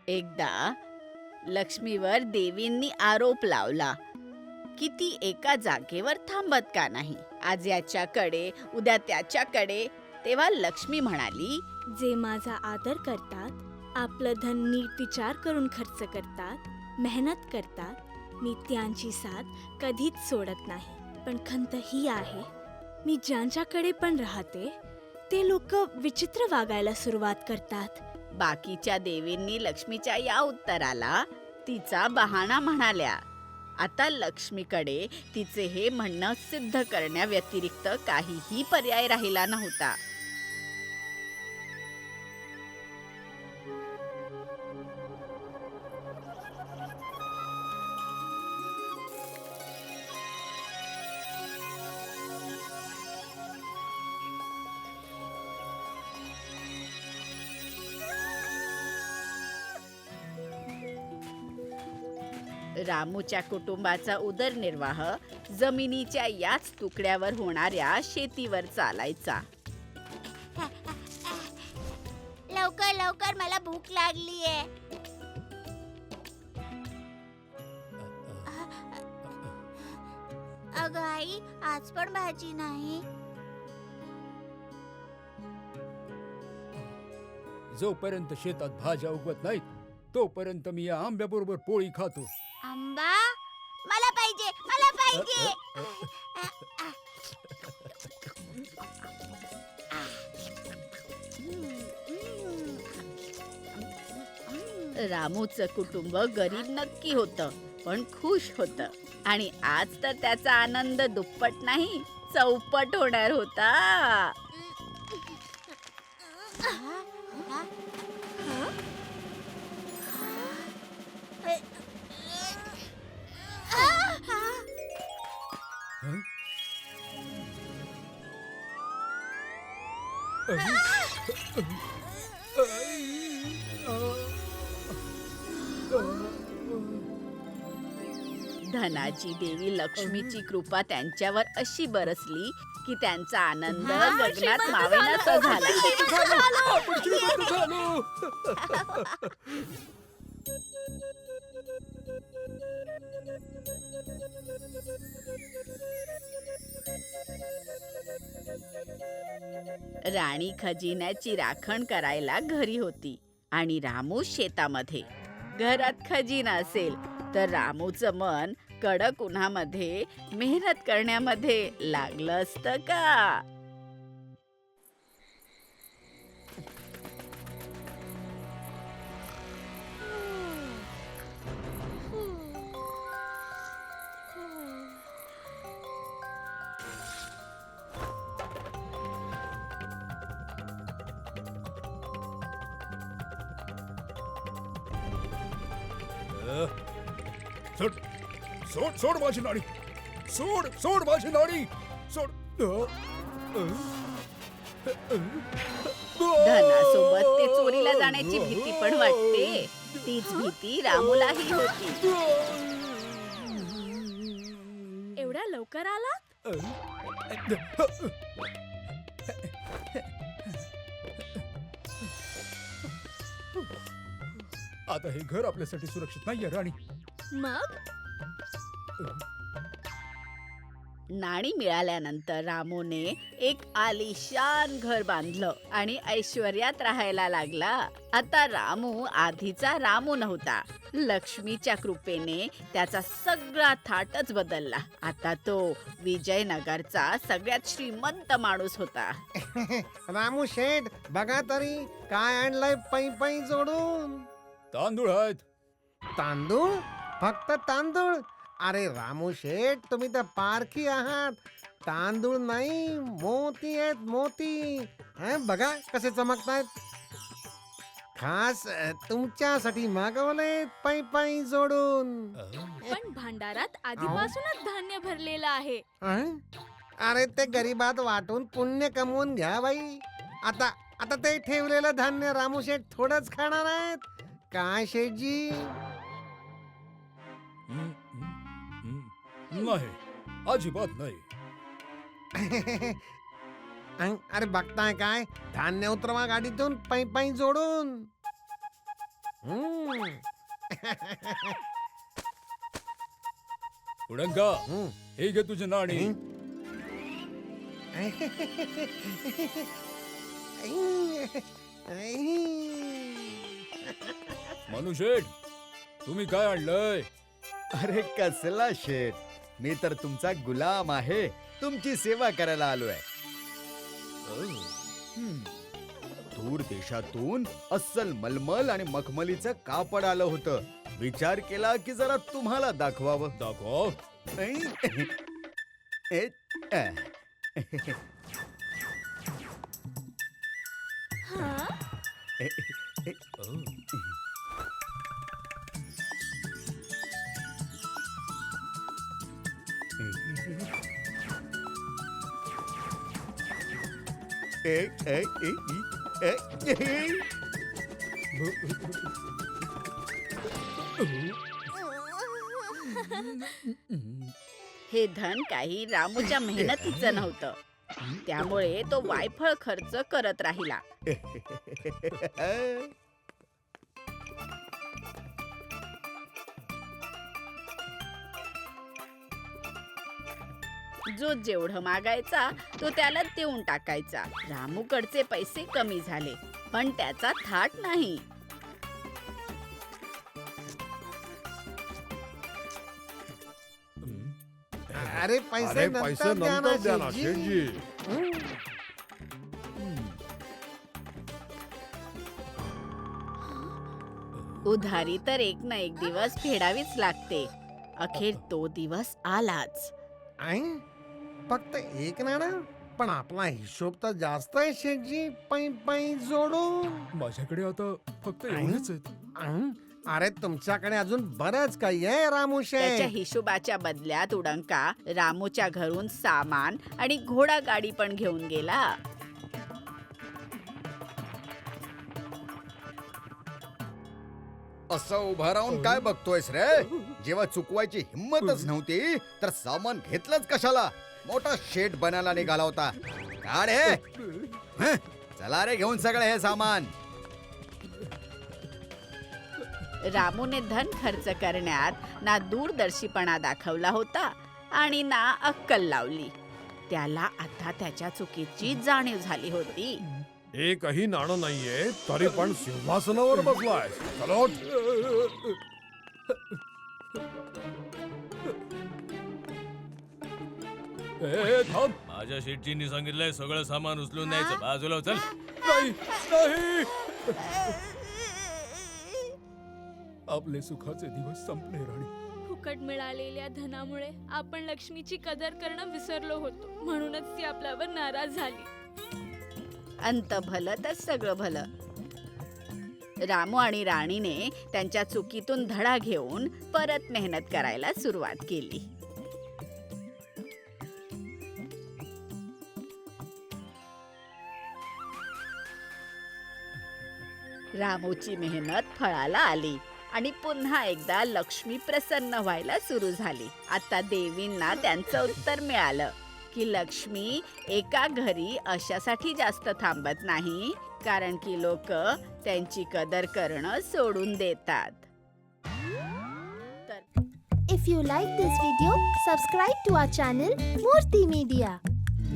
एकदा लक्ष्मीवर देवींनी आरोप लावला की ती एका जागेवर थांबत का नाही. आज याच्याकडे उद्या त्याच्याकडे. तेव्हा लक्ष्मी म्हणाली, जे माझा आदर करतात, आपलं धन नीट विचार करून खर्च करतात, मेहनत करतात, मी त्यांची साथ कधीच सोडत नाही. पण खंत ही आहे, मी ज्यांच्याकडे पण राहते ते लोक विचित्र वागायला सुरुवात करतात. बाकीच्या देवींनी लक्ष्मीच्या या उत्तराला तिचा बहाणा म्हणाल्या. आता लक्ष्मीकडे तिचे हे म्हणणं सिद्ध करण्याव्यतिरिक्त काहीही पर्याय राहिला नव्हता. रामूच्या कुटुंबाचा उदरनिर्वाह जमिनीच्या याच तुकड्यावर होणाऱ्या शेतीवर चालायचा. लवकर लवकर मला भूक लागलीये. अगं आई, आज पण भाजी नाही. जोपर्यंत शेतात भाज्या उगवत नाहीत तोपर्यंत मी या आंब्याबरोबर पोळी खातो. आंबा मला पाहिजे, मला पाहिजे. रामूचं कुटुंब गरीब नक्की होतं, पण खुश होतं. आणि आज तर त्याचा आनंद दुप्पट नाही, चौपट होणार होता. हं? धनाची देवी लक्ष्मीची कृपा त्यांच्यावर अशी बरसली की त्यांचा आनंद गगनात मावेनासा झाला. राणी खजिन्याची राखण करायला घरी होती आणि रामू शेतामध्ये. घरात खजिना असेल तर रामूचं मन कडक उन्हामध्ये मेहनत करण्यामध्ये लागलं असतं का? सोड सोड सोड माझी नाडी. सोड सोड माझी नाडी. सोड. धनासोबत ते चोरीला जाण्याची भीती पण वाटते. तीच भीती रामूलाही होती. एवढ्या लवकर आलात? आता हे घर आपल्यासाठी सुरक्षित नाहीये राणी. मग नाणी मिळाल्यानंतर रामूने एक आलिशान घर बांधलं आणि ऐश्वर्यात राहायला लागला. आता रामू आधीचा रामू नव्हता. लक्ष्मीच्या कृपेने त्याचा सगळा थाटच बदलला. आता तो विजयनगरचा सगळ्यात श्रीमंत माणूस होता. रामू शेठ, बघा तरी काय आणलंय पै पै जोडून. तांदूळ आहेत. तांदूळ? फक्त तांदूळ? अरे रामू शेठ, तुम्ही तर पारखी आहात. तांदूळ नाही, मोती आहेत, मोती. बघा कसे चमकतायत. खास तुमच्यासाठी मागवले पै पै जोडून. पण भांडारात आधीपासूनच धान्य भरलेलं आहे. अरे ते गरीबात वाटून पुण्य कमवून घ्या बाई. आता आता ते ठेवलेलं धान्य रामू शेठ थोडंच खाणार आहेत काय शेठजी? नाही, अजिबात नाही. अरे बघताय काय, धान्य उतरवा गाडीतून पै पै जोडून. हम्म. उडंका हम्म. हे घे तुझे नाणी. मनुशेठ, तुम्ही काय आणलंय? अरे कसला शेठ, मी तर तुमचा गुलाम आहे. तुमची सेवा करायला आलोय. दूर देशातून अस्सल मलमल आणि मखमलीचं कापड आलं होतं. विचार केला की जरा तुम्हाला दाखवावं. दाखव. ए, अ. हा हे धन काही रामूच्या मेहनतीचं नव्हतं. त्यामुळे तो वायफळ खर्च करत राहिला. जो जेवढं मागायचा तो त्याला देऊन टाकायचा. रामूकडचे पैसे कमी झाले, पण त्याचा थाट नाही. अरे पैसे नंतर द्या ना, शेठजी. उधारी तर एक ना एक दिवस फेडावीच लागते. अखेर तो दिवस आलाच. आई, फक्त एक नाणं? पण आपला हिशोब तर जास्त आहे शेठजी. पै पै जोडून. माझ्याकडे आता फक्त एवढेच आहेत. अं? अरे तुमच्याकडे अजून बरंच काही आहे रामू त्याच्या शेठ. हिशोबाच्या बदल्यात उडंका रामूच्या घरून सामान आणि घोडा गाडी पण घेऊन गेला. असं उभा राहून काय बघतोयस रे? जेव्हा चुकवायची हिम्मतच नव्हती तर सामान घेतलंच कशाला? मोठा शेठ बनायला निघाला होता. काढ हे. हं? चला रे घेऊन सगळं हे सामान. रामूने धन खर्च करण्यात ना दूरदर्शीपणा दाखवला होता आणि ना अक्कल लावली. त्याला आता त्याच्या चुकीची जाणीव झाली होती. एकही नाणं नाहीये तरी पण सिंहासनावर बसलाय. चला उठ. ए, थांब. माझ्या शेटजींनी सांगितलंय सगळं सामान उचलून न्यायचं. बाजूला चल. नाही, नाही. आपले सुखाचे दिवस संपले राणी. फुकट मिळालेल्या धनामुळे आपण लक्ष्मीची कदर करणं विसरलो होतो. म्हणूनच ती आपल्यावर नाराज झाली. अंत भलं तर सगळं भलं. रामू आणि राणीने त्यांच्या चुकीतून धडा घेऊन परत मेहनत करायला सुरुवात केली. रामूची मेहनत फळाला आली आणि पुन्हा एकदा लक्ष्मी प्रसन्न व्हायला सुरू झाली. आता देवींना त्यांचं उत्तर मिळालं की लक्ष्मी एका घरी अशासाठी जास्त थांबत नाही, कारण की लोक त्यांची कदर करणं सोडून देतात. If you like this video, subscribe to our channel Murthy Media.